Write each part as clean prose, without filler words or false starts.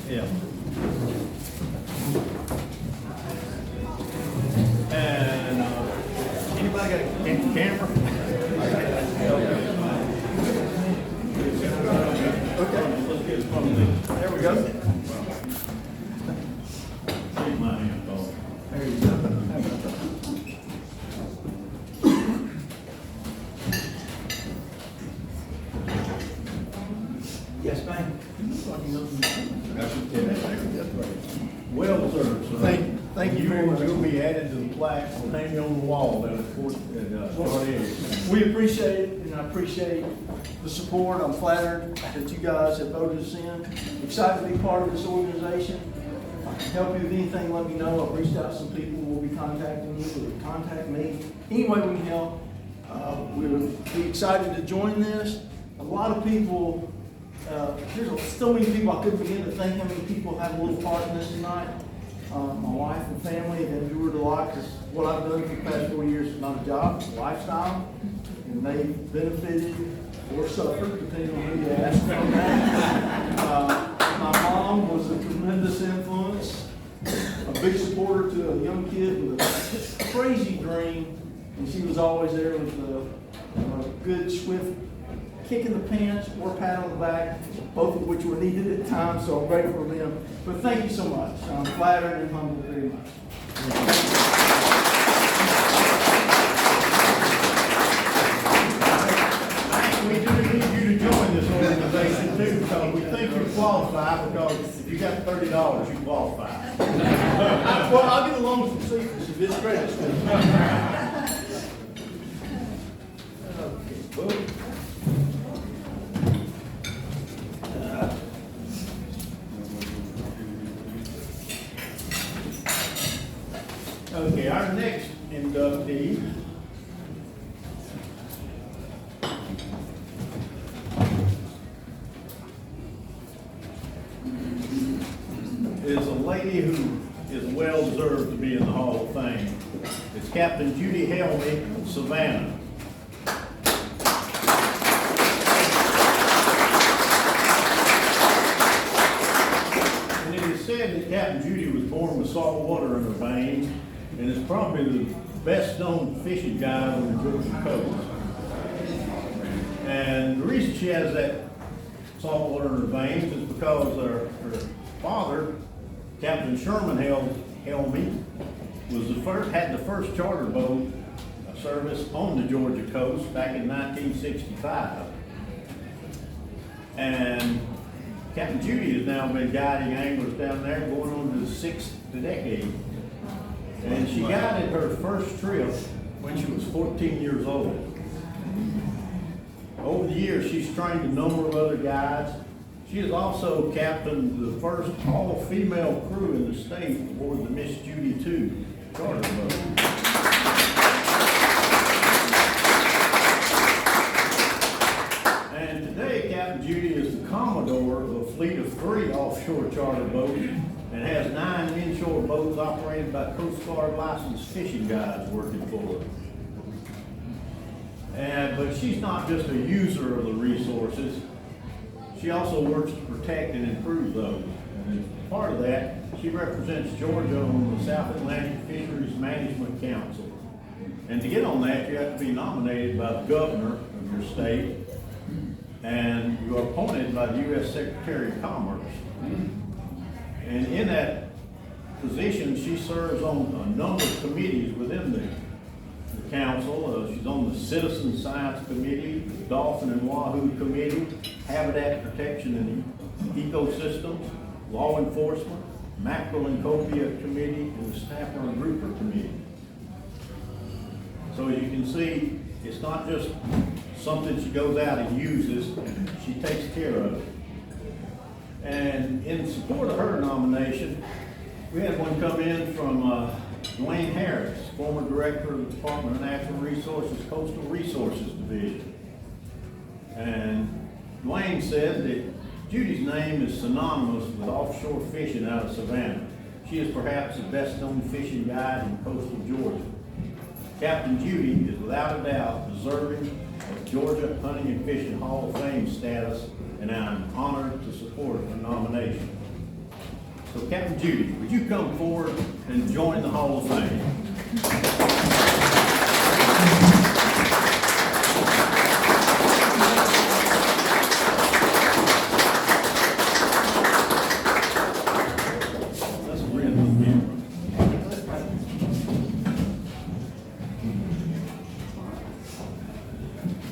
Yeah. And anybody got a camera? Okay, let's get it from there. There we go. Take my hand, Paul. There you go. Yes, ma'am. Well, sir, thank you very much. You'll be added to the plaque, we'll hang you on the wall down at Fort Edge. We appreciate it, and I appreciate the support. I'm flattered that you guys have voted us in. Excited to be part of this organization. If I can help you with anything, let me know. I've reached out to some people who will be contacting you, or contact me. Any way we can help. We would be excited to join this. A lot of people, there's so many people, I couldn't begin to think how many people have a little part in this tonight. My wife and family have endured a lot, because what I've done for the past 4 years is not a job, it's a lifestyle. And they've benefited or suffered, depending on who you ask. My mom was a tremendous influence, a big supporter to a young kid with a crazy dream. And she was always there with a good, swift kick in the pants or pat on the back, both of which were needed at times, so I'm grateful for them. But thank you so much. I'm flattered and humbled very much. We do need you to join this organization too, because we think you qualify, because if you got $30, you qualify. Well, I'll get along with some secrets if it's great. Okay, our next inductee is a lady who is well deserved to be in the Hall of Fame. It's Captain Judy Helmy of Savannah. And it is said that Captain Judy was born with salt water in her veins, and is probably the best known fishing guide on the Georgia coast. And the reason she has that salt water in her veins is because her father, Captain Sherman Helmy, had the first charter boat service on the Georgia coast back in 1965. And Captain Judy has now been guiding anglers down there going on to the 6th decade. And she guided her first trip when she was 14 years old. Over the years, she's trained a number of other guides. She has also captained the first all-female crew in the state aboard the Miss Judy II charter boat. And today, Captain Judy is the Commodore of a fleet of 3 offshore charter boats, and has 9 inshore boats operated by Coast Guard licensed fishing guides working for her. But she's not just a user of the resources, she also works to protect and improve those. And as part of that, she represents Georgia on the South Atlantic Fisheries Management Council. And to get on that, you have to be nominated by the governor of your state, and you are appointed by the U.S. Secretary of Commerce. And in that position, she serves on a number of committees within the council. She's on the Citizen Science Committee, the Dolphin and Wahoo Committee, Habitat Protection and Ecosystems, Law Enforcement, Mackerel and Copia Committee, and the Snapper and Grouper Committee. So as you can see, it's not just something she goes out and uses, she takes care of it. And in support of her nomination, we had one come in from Dwayne Harris, former director of the Department of Natural Resources, Coastal Resources Division. And Dwayne said that Judy's name is synonymous with offshore fishing out of Savannah. She is perhaps the best known fishing guide in coastal Georgia. Captain Judy is without a doubt deserving of Georgia Hunting and Fishing Hall of Fame status, and I'm honored to support her nomination. So Captain Judy, would you come forward and join the Hall of Fame? Let's bring them in.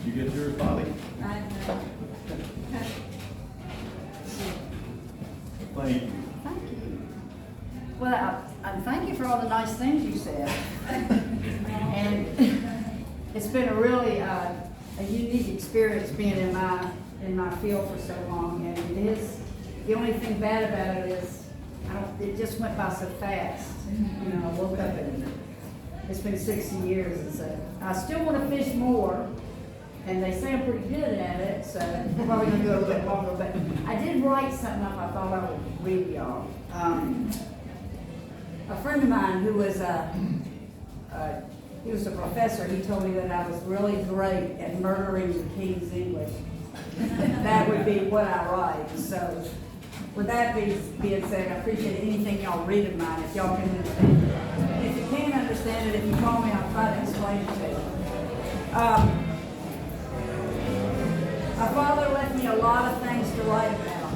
Did you get yours, Bobby? Thank you. Thank you. Well, I thank you for all the nice things you said. And it's been a really a unique experience being in my field for so long. And it is, the only thing bad about it is it just went by so fast. You know, I woke up and it's been 60 years, and so I still want to fish more. And they say I'm pretty good at it, so I'm probably gonna go a little bit longer, but I did write something up I thought I would read y'all. A friend of mine who was he was a professor, he told me that I was really great at murdering the King's English. That would be what I write. So with that being said, I appreciate anything y'all read of mine, if y'all can understand it. If you can't understand it, if you call me, I'll try to explain it to you. My father left me a lot of things to write about,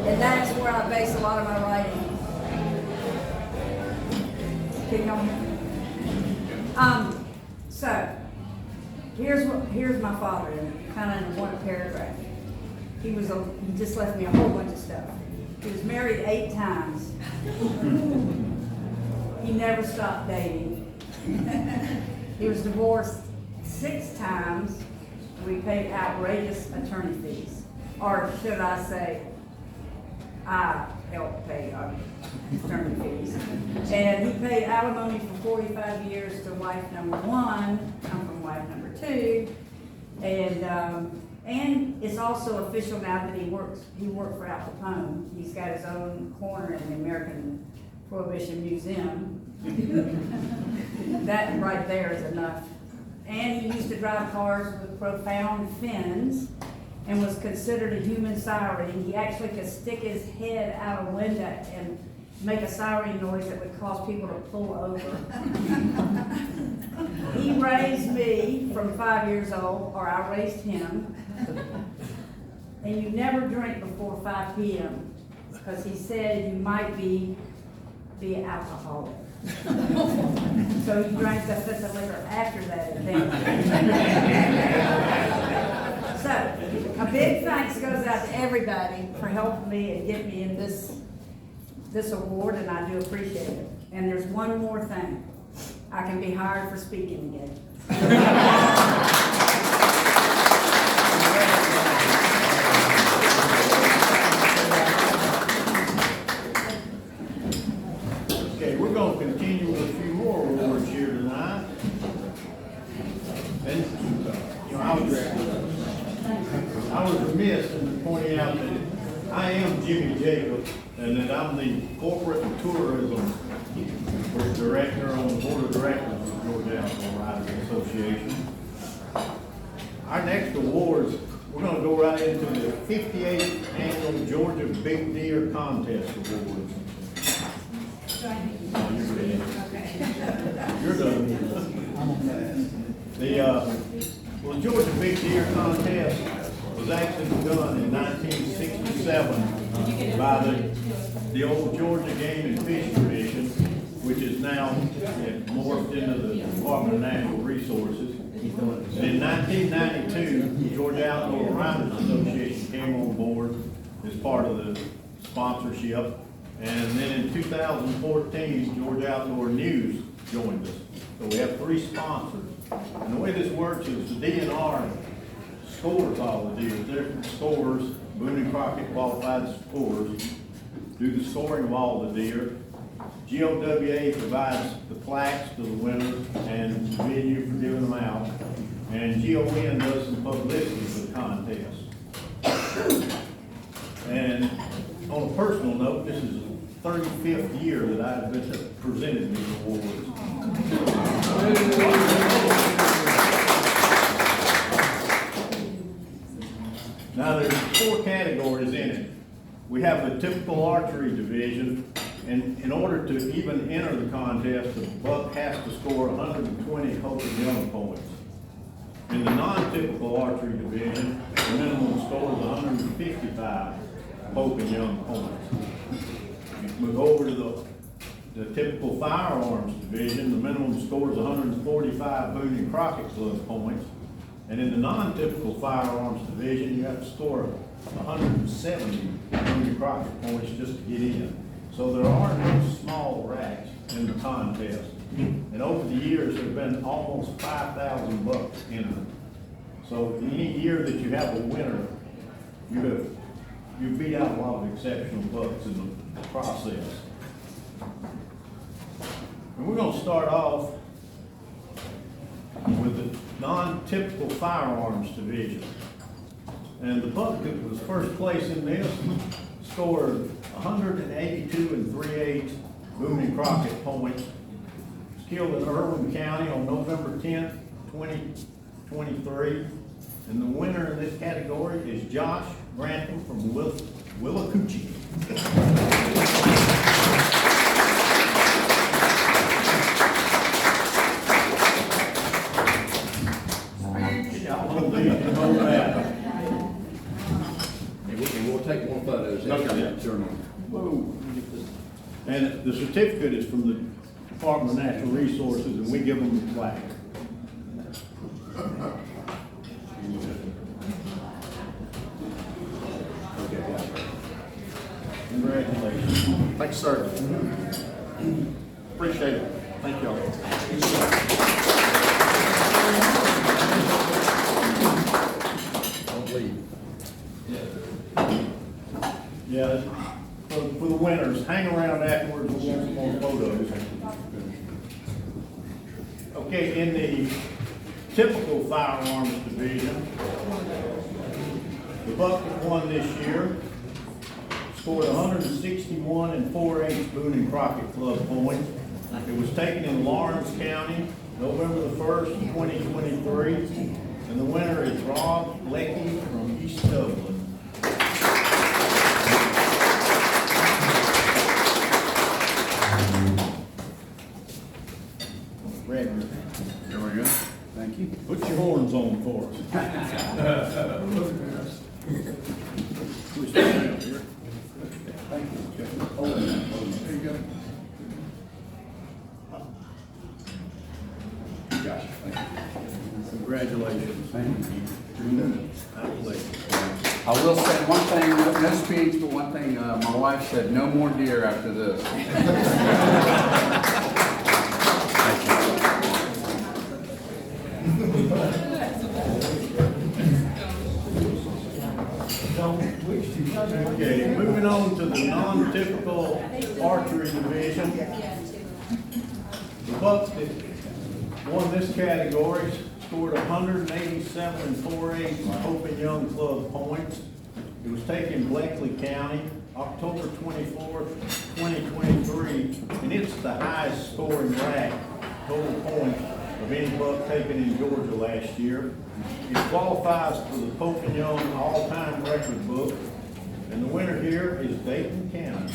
and that's where I base a lot of my writing. Keep going. So here's my father, kind of in one paragraph. He just left me a whole bunch of stuff. He was married 8 times. He never stopped dating. He was divorced 6 times. We paid outrageous attorney fees, or should I say, I helped pay our attorney fees. And he paid alimony for 45 years to wife number 1, I'm from wife number 2, and it's also official now that he worked for Al Capone. He's got his own corner in the American Prohibition Museum. That right there is enough. And he used to drive cars with profound fins and was considered a human siren. He actually could stick his head out a window and make a siren noise that would cause people to pull over. He raised me from 5 years old, or I raised him. And you never drink before 5 p.m. because he said you might be an alcoholic. So he drank the fifth of liquor after that event. So, a big thanks goes out to everybody for helping me and getting me in this award, and I do appreciate it. And there's one more thing. I can be hired for speaking again. We're going to continue with a few more awards here tonight. And, you know, I was remiss in pointing out that I am Jimmy Jacobs, and that I'm the corporate tourism director on the board of directors of the Georgia Outdoor Riders Association. Our next awards, we're going to go right into the 58th Annual Georgia Big Deer Contest Awards. You're done. The Georgia Big Deer Contest was actually begun in 1967 by the old Georgia Game and Fish Commission, which is now morphed into the Department of Natural Resources. And in 1992, the Georgia Outdoor Riders Association came on board as part of the sponsorship. And then in 2014, Georgia Outdoor News joined us. So we have 3 sponsors. And the way this works is the DNR scores all the deals. Different scores, Boone and Crockett qualified scores, do the scoring of all the deer. GOWA provides the plaques to the winners and the venue for giving them out. And GON does some publicity for the contest. And on a personal note, this is the 35th year that I've been presented these awards. Now there's 4 categories in it. we have the typical archery division, and in order to even enter the contest, the buck has to score 120 Hope and Young points. In the non-typical archery division, the minimum score is 155 Hope and Young points. If we go over to the typical firearms division, the minimum score is 145 Boone and Crockett Club points. And in the non-typical firearms division, you have to score 170 Boone and Crockett points just to get in. So there are no small racks in the contest. And over the years, there have been almost 5,000 bucks entered. So any year that you have a winner, you beat out a lot of exceptional bucks in the process. And we're going to start off with the non-typical firearms division. And the buck that was first place in this scored 182 3/8 Boone and Crockett points. Was killed in Irwin County on November 10th, 2023. And the winner in this category is Josh Grantham from Willacoochee. We'll take more photos. Whoa. And the certificate is from the Department of Natural Resources, and we give them the plaque. Congratulations. Thanks, sir. Appreciate it. Thank y'all. Don't leave. Yeah, for the winners, hang around afterwards, we'll get some more photos. Okay, in the typical firearms division, the buck that won this year scored 161 4/8 Boone and Crockett Club points. It was taken in Lawrence County, November the 1st, 2023, and the winner is Rob Leckie from East Dublin. There we go. Thank you. Put your horns on for us. We stand up here. Thank you. There you go. Josh, thank you. Congratulations. Thank you. I I will say one thing, no speech, but one thing, my wife said, no more deer after this. Okay, moving on to the non-typical archery division. The buck that won this category scored 187 4/8 Hope and Young Club points. It was taken in Bleckley County, October 24th, 2023, and it's the highest scoring rack total points of any buck taken in Georgia last year. It qualifies for the Hope and Young all-time record book, and the winner here is Dayton County.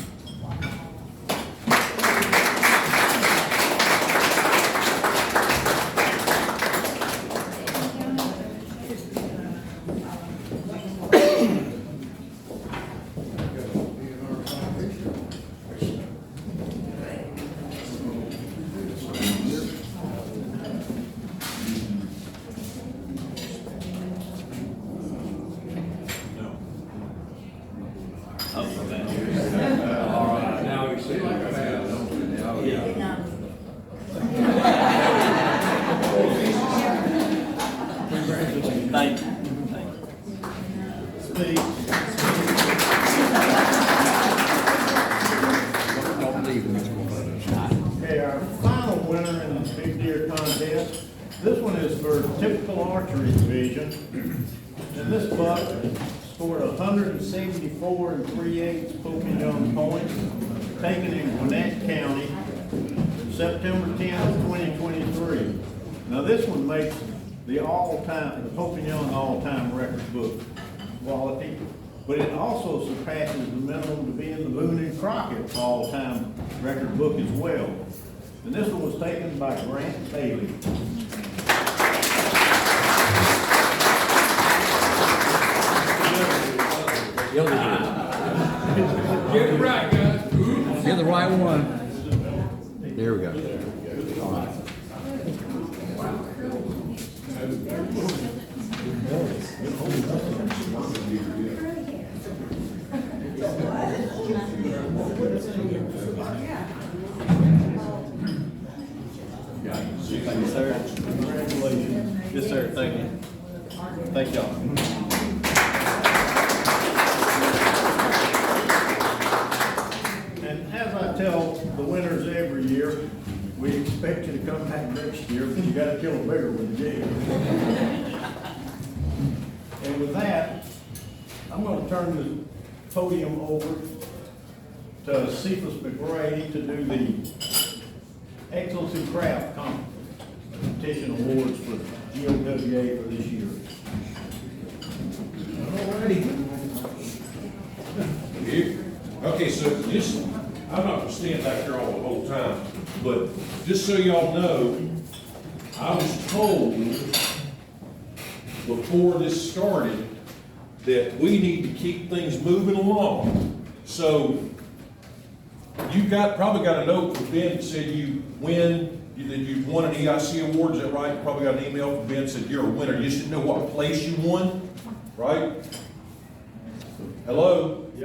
Thank you. Okay, our final winner in the big deer contest. This one is for typical archery division. And this buck scored 174 3/8 Hope and Young points, taken in Gwinnett County, September 10th, 2023. Now this one makes the Hope and Young all-time record book quality, but it also surpasses the minimum Crockett's all-time record book as well. And this one was taken by Grant Bailey. Get it right, guys. You're the right one. There we go. All right. Thank you, sir. Congratulations. Yes, sir. Thank you. Thank y'all. And as I tell the winners every year, we expect you to come back next year, but you gotta kill a bigger one again. And with that, I'm gonna turn the podium over to Cephas McRae to do the Excellence in Craft Competition Awards for GOWA for this year. Okay, so just, I'm not gonna stand back here all the whole time, but just so y'all know, I was told before this started that we need to keep things moving along. So you probably got a note from Ben that said that you won an EIC award, is that right? You probably got an email from Ben that said you're a winner, you just didn't know what place you won, right? Hello? I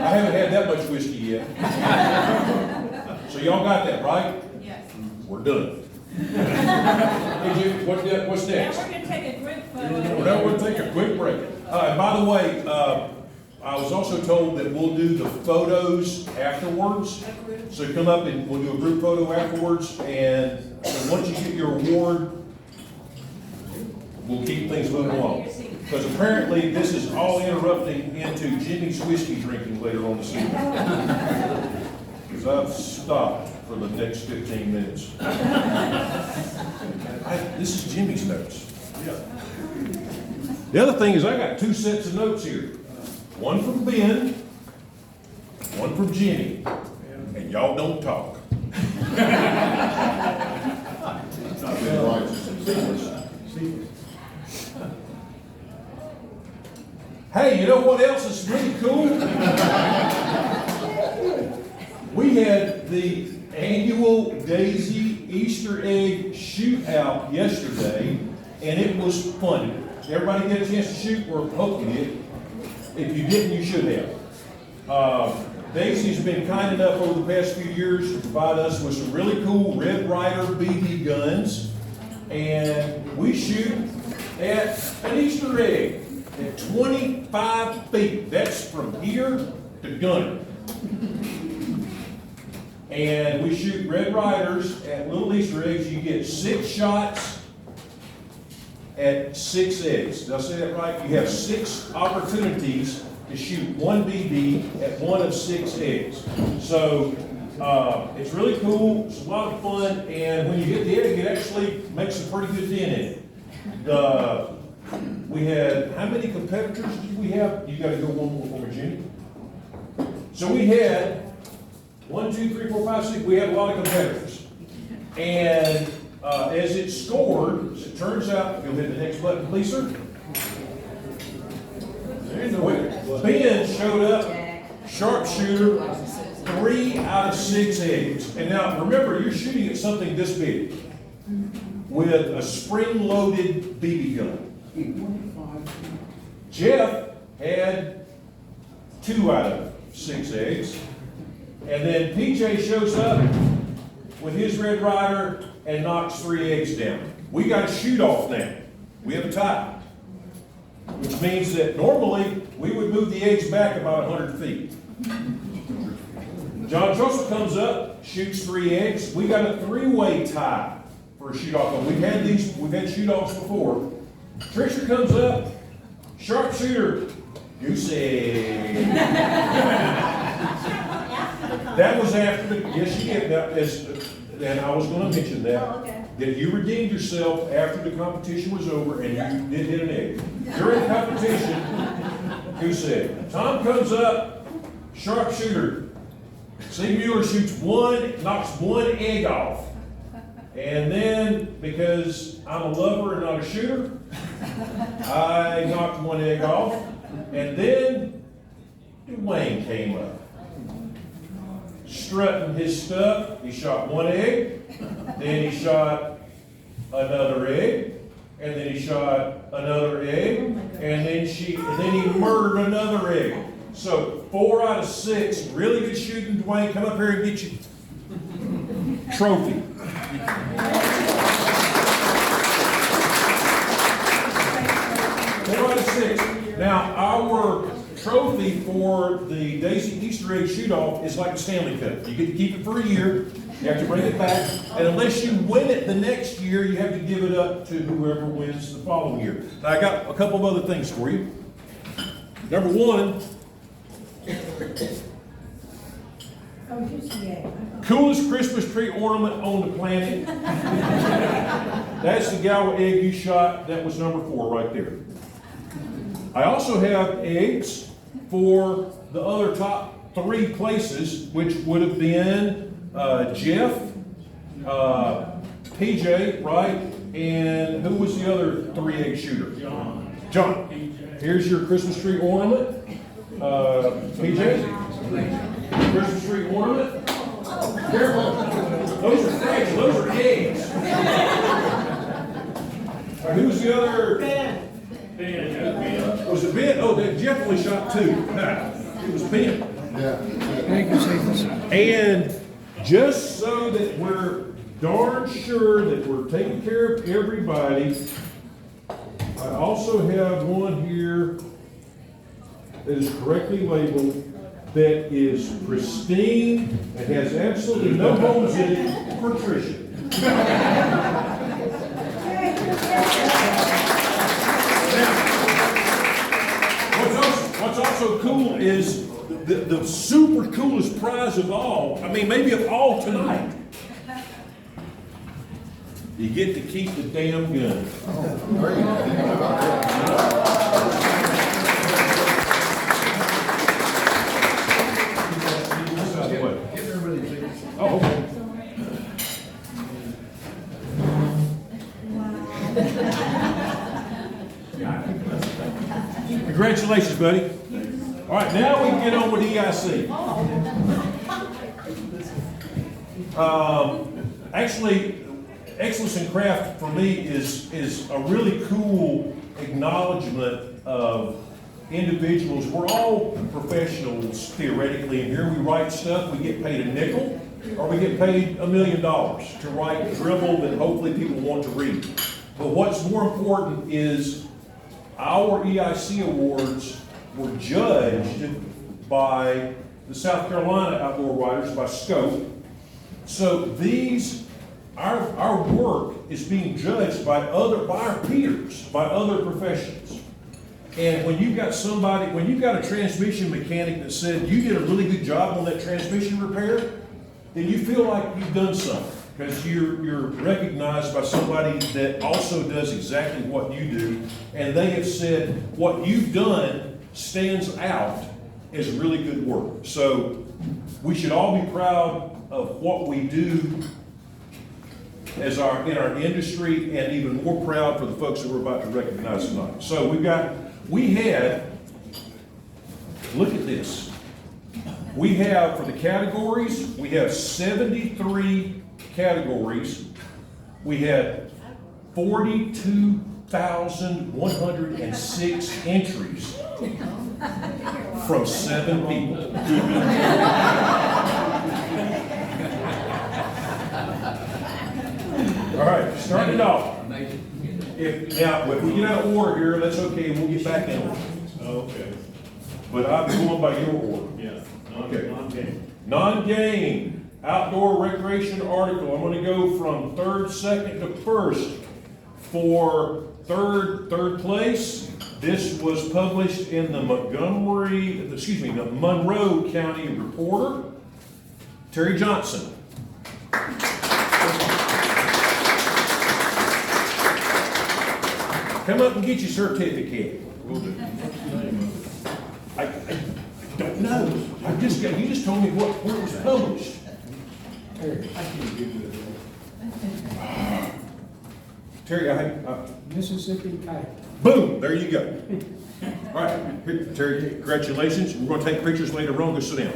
haven't had that much whiskey yet. So y'all got that, right? Yes. We're done. Hey, Jim, what's Now next? we're gonna take a group photo. Well, now we'll take a quick break. And by the way, I was also told that we'll do the photos afterwards. So come up and we'll do a group photo afterwards, and once you get your award, we'll keep things moving along. Because apparently this is all interrupting into Jimmy's whiskey drinking later on this evening. Because I've stopped for the next 15 minutes. This is Jimmy's notes. The other thing is I got 2 sets of notes here. One from Ben, one from Jimmy. And y'all don't talk. Hey, you know what else is really cool? We had the annual Daisy Easter egg shootout yesterday, and it was fun. Everybody get a chance to shoot? Or hope you did. If you didn't, you should have. Daisy's been kind enough over the past few years to provide us with some really cool Red Ryder BB guns, and we shoot at an Easter egg at 25 feet. That's from here to Gunner. And we shoot Red Riders at little Easter eggs. You get 6 shots at 6 eggs. Did I say that right? You have 6 opportunities to shoot 1 BB at one of 6 eggs. So it's really cool. It's a lot of fun. And when you hit the egg, it actually makes a pretty good dent in it. We had, how many competitors did we have? You got to go one more for me, Jimmy. So we had 1, 2, 3, 4, 5, 6. We had a lot of competitors. And as it scored, as it turns out, you'll hit the next button, please, sir. Ben showed up, sharpshooter, 3 out of 6 eggs. And now remember, you're shooting at something this big with a spring-loaded BB gun. Jeff had 2 out of 6 eggs. And then PJ shows up with his Red Ryder and knocks 3 eggs down. We got a shoot off now. We have a tie. Which means that normally we would move the eggs back about 100 feet. John Joseph comes up, shoots 3 eggs. We got a 3-way tie for a shoot off. We've had shoot offs before. Trisha comes up, sharpshooter, goose egg. That was after the, yes, you did. And I was going to mention that. Oh, okay. That you redeemed yourself after the competition was over and you did hit an egg. During the competition, goose egg. Tom comes up, Sharpshooter. Steve Mueller knocks one egg off. And then, because I'm a lover and not a shooter, I knocked one egg off. And then Dwayne came up. Strutting his stuff, he shot one egg, then he shot another egg, and then he shot another egg, and then he murdered another egg. So 4 out of 6, really good shooting, Dwayne. Come up here and get your trophy. 4 out of 6. Now, our trophy for the Daisy Easter egg shoot-off is like the Stanley Cup. You get to keep it for a year, you have to bring it back, and unless you win it the next year, you have to give it up to whoever wins the following year. Now, I got a couple of other things for you. Number one, coolest Christmas tree ornament on the planet. That's the GOWA egg you shot. That was number 4 right there. I also have eggs for the other top 3 places, which would have been Jeff, PJ, right? And who was the other 3 egg shooter? John. Here's your Christmas tree ornament. PJ? Christmas tree ornament. Careful. Those are eggs. Those are eggs. Who's the other? Ben. Was it Ben? Oh, Jeff only shot 2. It was Ben. And just so that we're darn sure that we're taking care of everybody, I also have one here that is correctly labeled, that is pristine and has absolutely no holes in it for Tricia. What's also cool is the super coolest prize of all, I mean, maybe of all tonight. You get to keep the damn gun. Oh, okay. Congratulations, buddy. All right, now we can get on with EIC. Actually, Excellence in Craft for me is a really cool acknowledgement of individuals. We're all professionals theoretically, and here we write stuff. We get paid a nickel, or we get paid $1 million to write dribble that hopefully people want to read. But what's more important is our EIC awards were judged by the South Carolina Outdoor Writers, by Scope. So our work is being judged by our peers, by other professionals. And when you've got a transmission mechanic that said you did a really good job on that transmission repair, then you feel like you've done something, because you're recognized by somebody that also does exactly what you do, and they have said what you've done stands out as really good work. So we should all be proud of what we do in our industry, and even more proud for the folks that we're about to recognize tonight. So look at this. We have, for the categories, we have 73 categories. We had 42,106 entries from 7 people. All right, starting it off. If we get out of order here, that's okay, we'll get back in order. Okay. But I'm going by your order. Yeah. Okay. Non-game. Non-game, outdoor recreation article. I'm going to go from 3rd, 2nd to 1st. For third place, this was published in the Monroe County Reporter. Terry Johnson. Come up and get your certificate. We'll do. I don't No, you just told me where it was published. Terry, Mississippi Kite. boom, there you go. All right, here, Terry, congratulations. We're gonna take pictures later on, go sit down.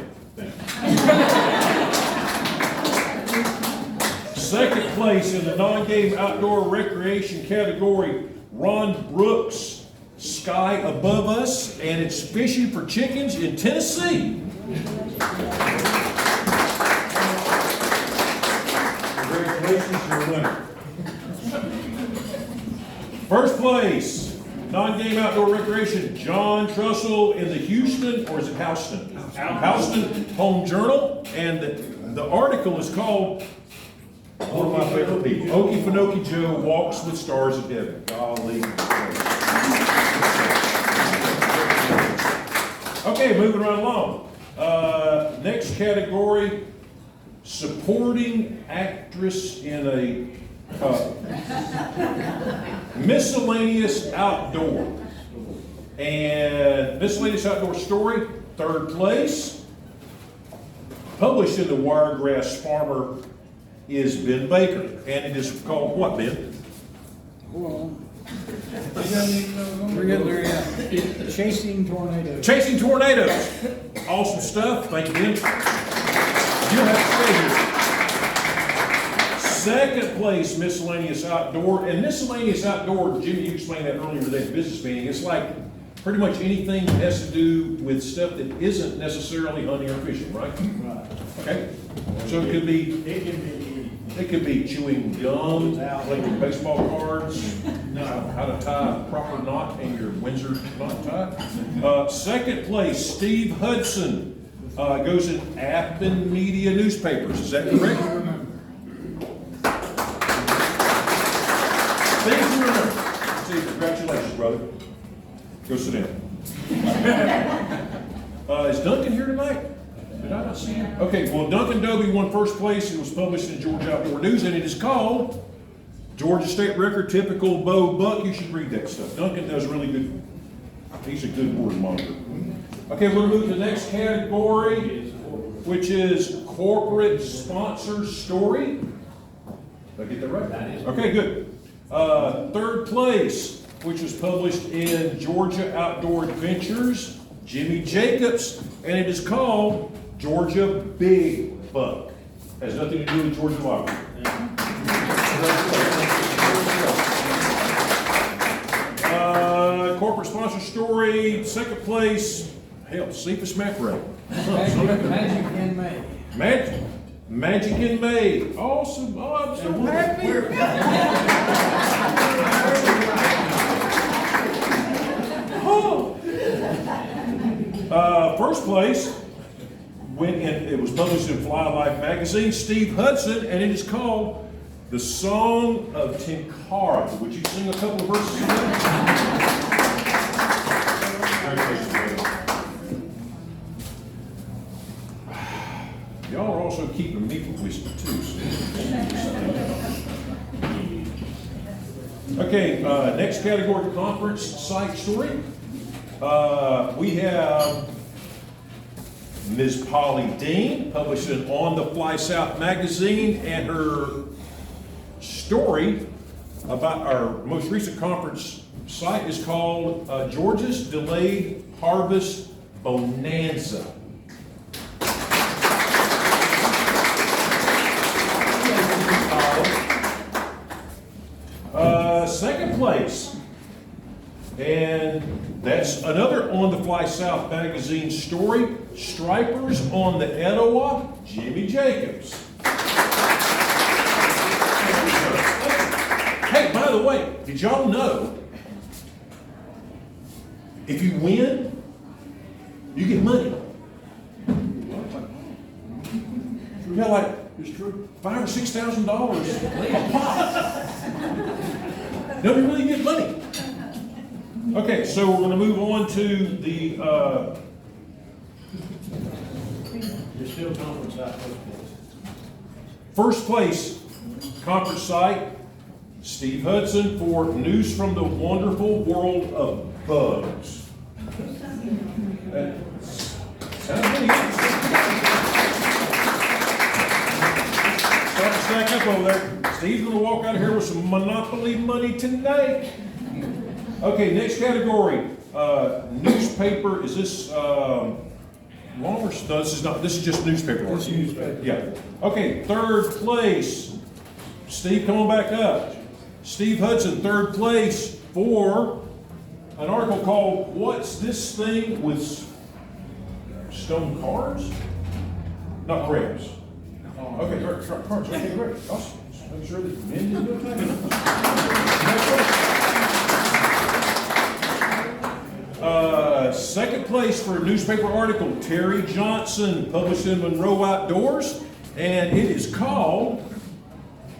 Second place in the non-game outdoor recreation category, Ron Brooks, Sky Above Us, and it's fishing for chickens in Tennessee. Congratulations, you're a winner. First place, non-game outdoor recreation, John Trussell in the Houston, or is it Houston? Houston Home Journal, and the article is called, one of my favorite people, Okefenokee Joe Walks with Stars of Heaven. Golly. Okay, moving right along. Next category, supporting actress in a miscellaneous outdoor. And miscellaneous outdoor story, third place. Published in the Wiregrass Farmer is Ben Baker. And it is called what, Ben? Well, we're getting there, yeah. Chasing tornadoes. Chasing Tornadoes. Awesome stuff. Thank you, Ben. You'll have to stay here. Second place, miscellaneous outdoor. And miscellaneous outdoor, Jimmy, you explained that earlier today at the business meeting. It's like pretty much anything that has to do with stuff that isn't necessarily hunting or fishing, right? Right. Okay. So it could be It can be, chewing gum, playing with baseball cards, how to tie a proper knot in your Windsor knot tie. Second place, Steve Hudson, goes in Appin Media Newspapers. Is that correct? Thank you. Steve, congratulations, brother. Go sit down. Is Duncan here tonight? Did I not see him? Okay, well, Duncan Dobie won first place. It was published in Georgia Outdoor News, and it is called Georgia State Record, Typical Bow Buck. You should read that stuff. Duncan does really good. He's a good word monitor. Okay, we're going to move to the next category, which is corporate sponsor story. Did I get that right? That is. Okay, good. Third place, which was published in Georgia Outdoor Adventures, Jimmy Jacobs, and it is called Georgia Big Buck. Has nothing to do with Georgia Lottery. Corporate sponsor story, second place, hell, Cephas McRae. Magic in May. Magic in May. Awesome. Oh, I'm so happy. First place, it was published in Fly Life magazine, Steve Hudson, and it is called The Song of Tenkara. Would you sing a couple of verses of that? Y'all are also keeping me from whiskey too. Okay, next category, conference site story. We have Ms. Polly Dean, published in On the Fly South magazine, and her story about our most recent conference site is called Georgia's Delayed Harvest Bonanza. Second place, and that's another On the Fly South magazine story, Stripers on the Etowah, Jimmy Jacobs. Hey, by the way, did y'all know if you win, you get money? We got like $5,000 or $6,000 a pop. Nobody really get money. Okay, so we're going to move on to the. you're still conference site First place conference site, Steve Hudson for News from the Wonderful World of Bugs. Start to stack up over there. Steve's gonna walk out of here with some Monopoly money tonight. Okay, next category, newspaper, is this, long or, no, this is not, this is just newspaper. This is newspaper. Yeah. Okay, third place, Steve, come on back up. Steve Hudson, third place for an article called, "What's This Thing with Stone Cars?" Not crabs. Okay, cars, okay, great, awesome. Just make sure that men didn't do it. Second place for a newspaper article, Terry Johnson, published in Monroe Outdoors, and it is called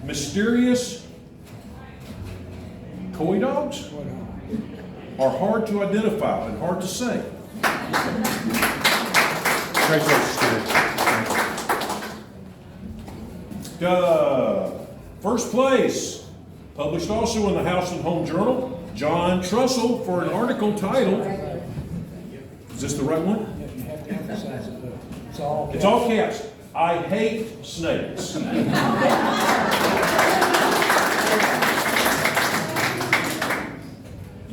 "Mysterious Koi Dogs Are Hard to Identify and Hard to Say." Congratulations, Terry. First place, published also in the House and Home Journal, John Trussell, for an article titled, is this the right one? Yeah, you have to emphasize it, though. It's all caps. "I hate snakes."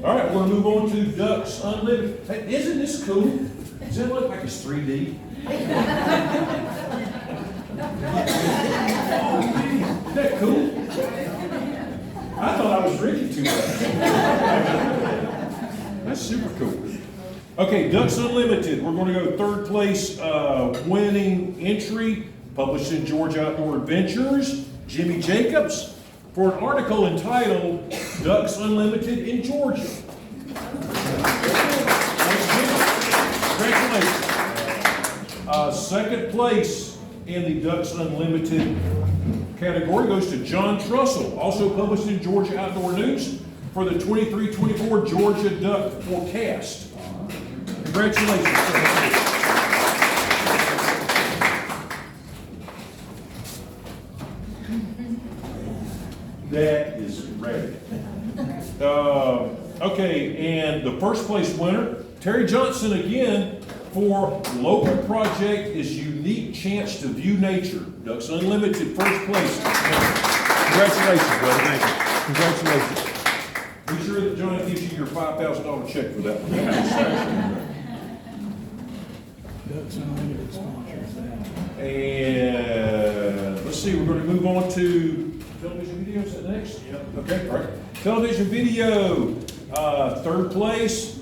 All right, we're gonna move on to Ducks Unlimited. Hey, isn't this cool? Does that look like it's 3D? Isn't that cool? I thought I was drinking too much. That's super cool. Okay, Ducks Unlimited. We're going to go third place winning entry, published in Georgia Outdoor Adventures, Jimmy Jacobs, for an article entitled "Ducks Unlimited in Georgia." Congratulations. Second place in the Ducks Unlimited category goes to John Trussell, also published in Georgia Outdoor News, for the 23-24 Georgia Duck Forecast. Congratulations. That is great. Okay, and the first place winner, Terry Johnson again, for local project is Unique Chance to View Nature. Ducks Unlimited, first place. Congratulations, brother. Thank you. Congratulations. Be sure that Johnny gives you your $5,000 check for that one. Ducks Unlimited sponsors that. And let's see, we're going to move on to television video. Is that next? Yep. Okay, all right. Television video, third place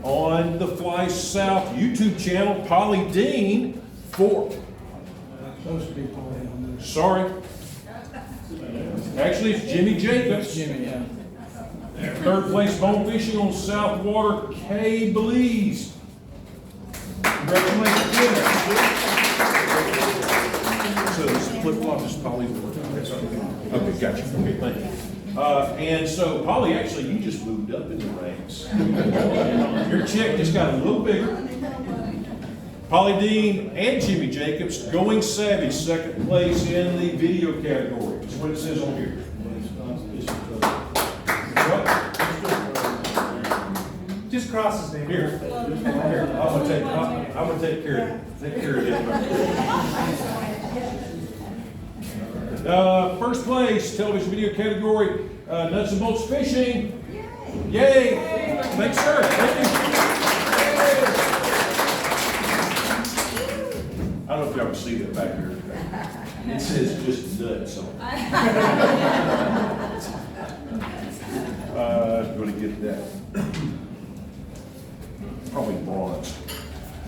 on the Fly South YouTube channel, Polly Dean, fourth. Supposed to be Paul Hill. Sorry. Actually, it's Jimmy Jacobs. Jimmy, yeah. Third place, bone fishing on South Water, Kay Belize. Congratulations, Jimmy. So this flip-flop is Polly. Okay, gotcha. Okay, thank you. And so, Polly, actually, you just moved up in the ranks. Your check just got a little bigger. Polly Dean and Jimmy Jacobs, Going Savvy, second place in the video category. That's what it says on here. Just cross his name. Here, I'm gonna take care of it. First place, television video category, Nuts and Bolts Fishing. Yay! Thanks, sir. Thank you. I don't know if y'all can see that back here. It says just nuts on it. I'm gonna get that. Probably bronze.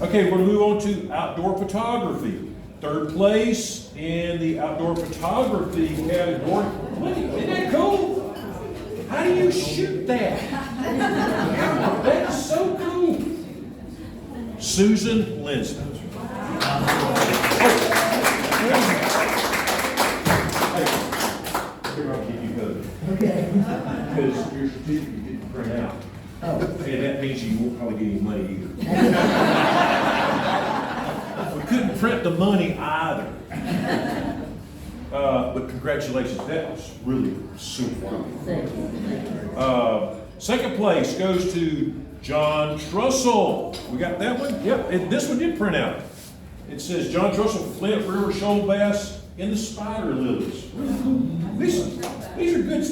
Okay, we're gonna move on to outdoor photography. Third place in the outdoor photography category. Look, isn't that cool? How do you shoot that? That's so cool. Susan Lindsay. Here, I'll give you both. Okay. Because your certificate didn't print out. Oh. And that means you won't probably get any money either. We couldn't print the money either. But congratulations, that was really super cool. Second place goes to John Trussell. We got that one? Yep, and this one did print out. It says John Trussell, Flint River Shoal Bass in the Spider Lilies. These are good,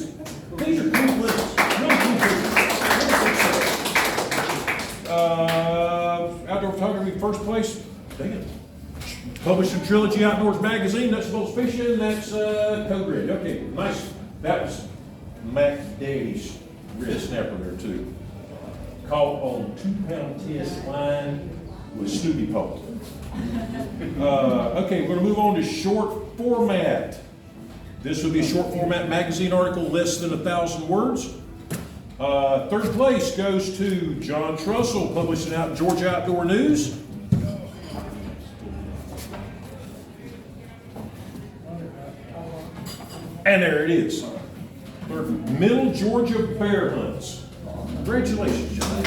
these are cool lilies. Really cool pictures. Outdoor photography, first place. Dang it. Published in Trilogy Outdoors Magazine, Nuts and Bolts Fishing, that's Code Red. Okay, nice. That was Mac Daddy's red snapper there too. Caught on 2-pound test line with Snoopy pole. Okay, we're gonna move on to short format. This would be a short format magazine article, less than 1,000 words. Third place goes to John Trussell, publishing out Georgia Outdoor News. And there it is. Middle Georgia Bear Hunts. Congratulations, John.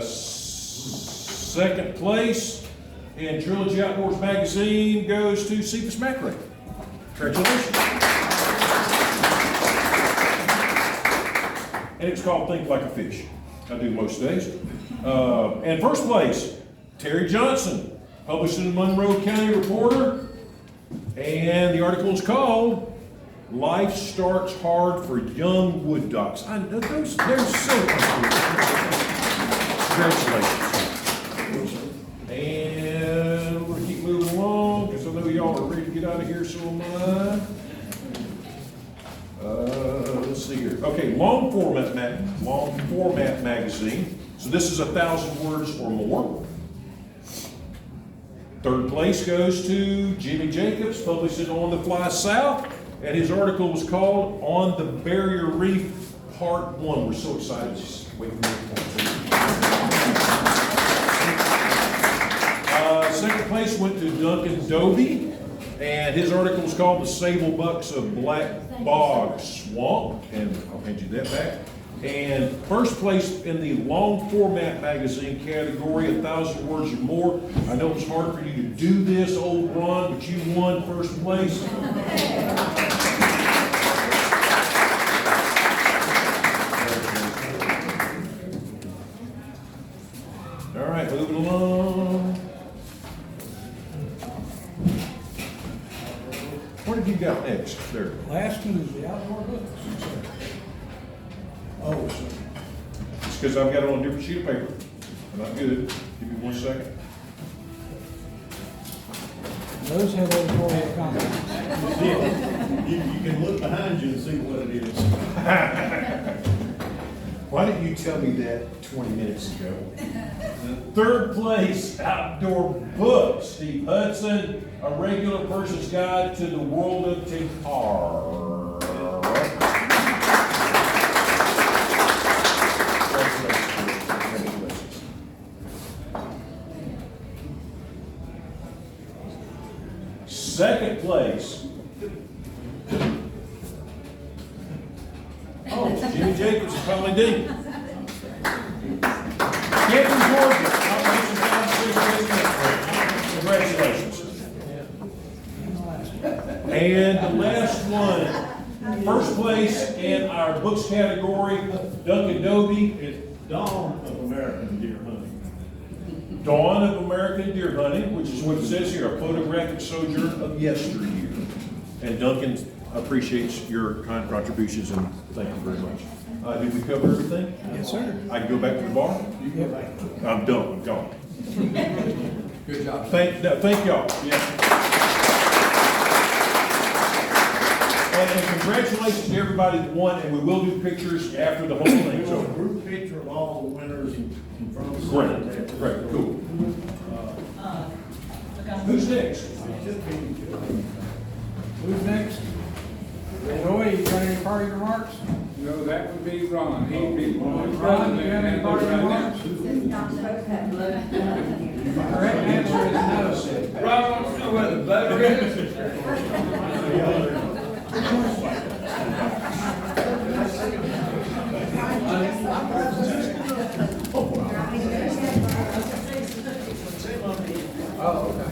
Second place in Trilogy Outdoors Magazine goes to Cephas Macrae. Congratulations. And it's called Think Like a Fish. I do most days. And first place, Terry Johnson, published in the Monroe County Reporter. And the article is called Life Starts Hard for Young Wood Ducks. I know those, they're so cool. Congratulations. And we're going to keep moving along because I know y'all are ready to get out of here, so am I. Let's see here. Okay, long format magazine. So this is 1,000 words or more. Third place goes to Jimmy Jacobs, published it On the Fly South, and his article was called On the Barrier Reef, Part 1. We're so excited. Just wait for me. Second place went to Duncan Dovey, and his article was called The Sable Bucks of Black Bog Swamp, and I'll hand you that back. And first place in the long format magazine category, 1,000 words or more. I know it's hard for you to do this, old Ron, but you won first place. All right, moving along. What have you got next there? Last one is the outdoor books. Oh, so It's because I've got it on a different sheet of paper. I'm not good. Give me 1 second. those have editorial comments. You can look behind you and see what it is. Why didn't you tell me that 20 minutes ago? Third place, outdoor books. Steve Hudson, A Regular Person's Guide to the World of Tinkar. Second place. Oh, it's Jimmy Jacobs and Colin Dean. Canton, Georgia. Congratulations. And the last one, first place in our books category, Duncan Dovey. It's Dawn of American Deer Hunting. Dawn of American Deer Hunting, which is what it says here, a photographic sojourn of yesteryear. And Duncan appreciates your kind contributions and thank you very much. Did we cover everything? Yes, sir. I can go back to the bar? You go back. I'm done, I'm gone. Good job. Thank y'all. Yeah. And congratulations to everybody that won, and we will do pictures after the whole thing is So a over. group picture of all the winners in front of the Great, sign. great, cool. Who's next? Who's next? Roy, you got any party remarks? No, that would be Ron. He'd be one. Ron, you got any party remarks? Correct answer is no. Ron wants to know where the butter is. Oh, okay.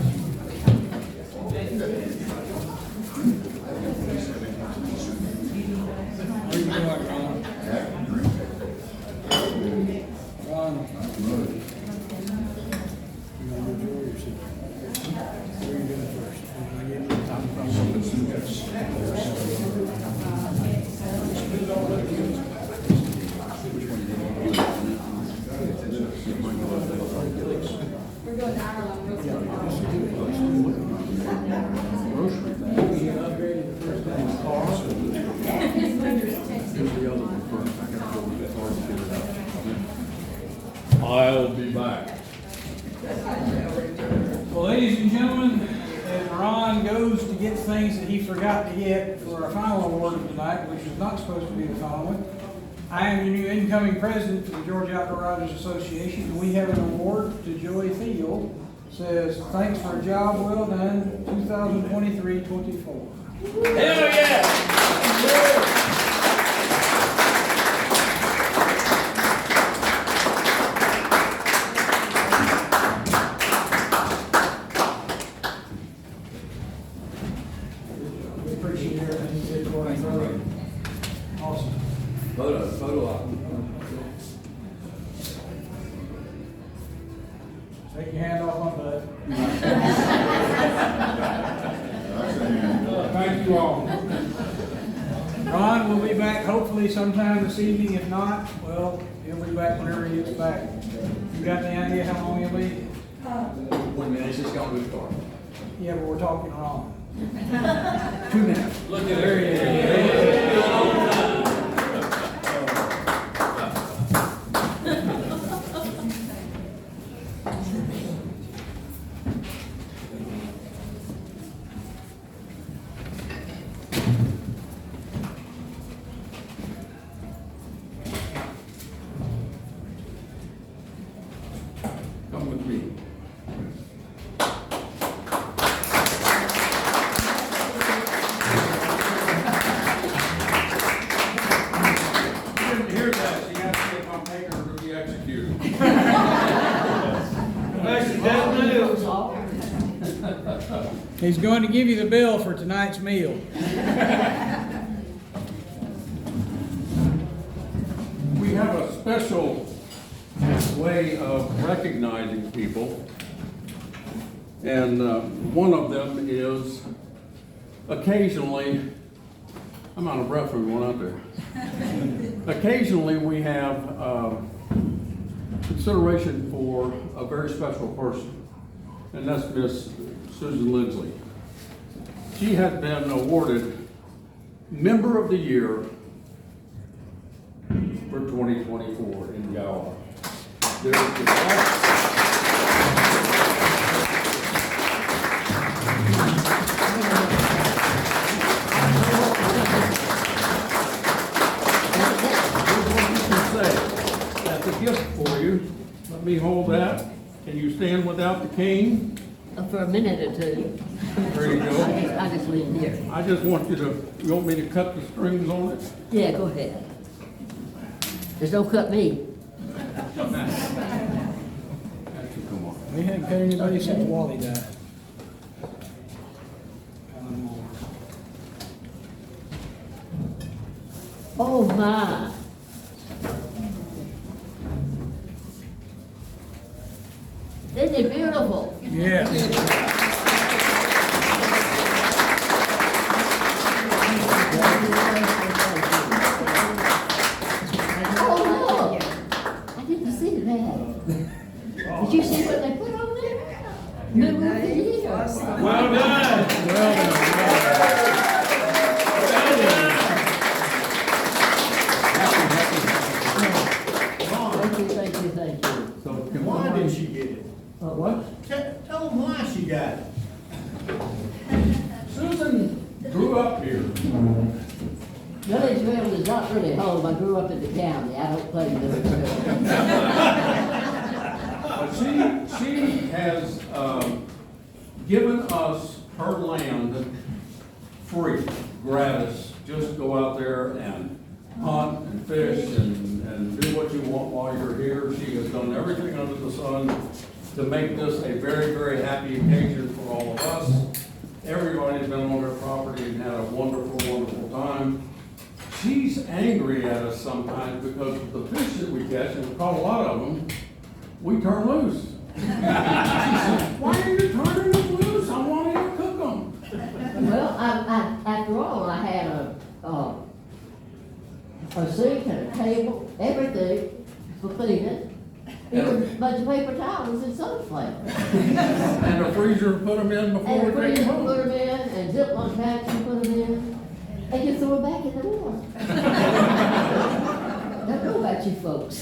doing, Ron? Ron? Where are you doing first? I gave you the top. We're going to Ireland. We upgraded the first time car. I'll be back. Well, ladies and gentlemen, as Ron goes to get things that he forgot to get for our final award of tonight, which is not supposed to be the final one, I am your new incoming president for the Georgia Outdoor Riders Association, and we have an award to Joey Field. Says, thanks for a job well done, 2023-24. Hell yeah! We appreciate everything you did for us. Awesome. Photo op. Take your hand off my butt. Thank you all. Ron will be back hopefully sometime this evening. If not, well, he'll be back whenever he gets back. You got any idea how long he'll be? 1 minute, it's just gonna move forward. Yeah, but we're talking Ron. 2 minutes. Look at there he is. Come with me. You didn't hear that, so you have to take my paper to be executed. He's going to give you the bill for tonight's meal. We have a special way of recognizing people. And one of them is occasionally, I'm out of breath from going out there. Occasionally we have consideration for a very special person, and that's Miss Susan Lindsley. She has been awarded Member of the Year for 2024 in GOWA. That's a gift for you. Let me hold that. Can you stand without the cane? For a minute or two. There you go. I just leave here. I just want you want me to cut the strings on it? Yeah, go ahead. Just don't cut me. Come on. We hadn't cut anybody since Wally died. Oh, my. Isn't it beautiful? Yes. Oh, look. I didn't see that. Did you see what they put on there? Member of the Year. Well done. Thank you, thank you, thank you. So Why did she get it? What? Tell them why she got it. Susan grew up here. Villageville is not really home. I grew up in the county. I don't play Villageville. But she has given us her land free, gratis. Just go out there and hunt and fish and do what you want while you're here. She has done everything under the sun to make this a very, very happy occasion for all of us. Everybody's been on their property and had a wonderful, wonderful time. she's angry at us sometimes because of the fish that we catch, and we caught a lot of them, we turn loose. She said, why are you turning them loose? I want you to cook them. Well, after all, I had a sink and a table, everything for feeding. Even a bunch of paper towels and soda flavor. And a freezer to put them in before And we a take freezer them to put home. them in, and Ziploc bags to put them in, and you throw them back in the water. Don't know about you folks.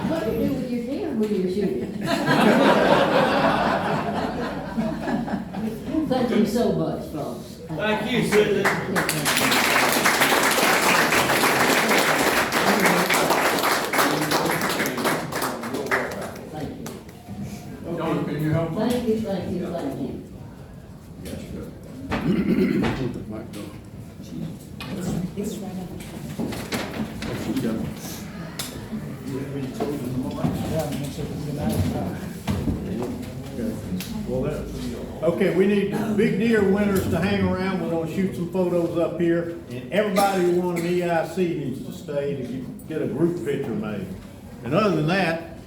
What do you do with your deer when you're shooting? Thank you so much, folks. Thank you, Susan. Thank you. John, can you help us? Thank you, thank you, thank you. Okay, we need the big deer winners to hang around. We're gonna shoot some photos up here. And everybody who won an EIC needs to stay to get a group picture made. And other than that,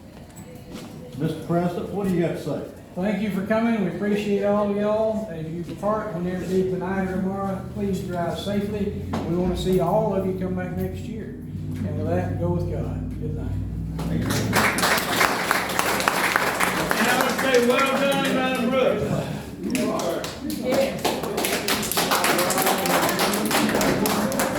Mr. President, what do you got to say? Thank you for coming, we appreciate all of y'all. As you depart, whenever it is tonight or tomorrow, please drive safely. We want to see all of you come back next year. And with that, go with God. Good night. And I would say, well done, Madam Brooks.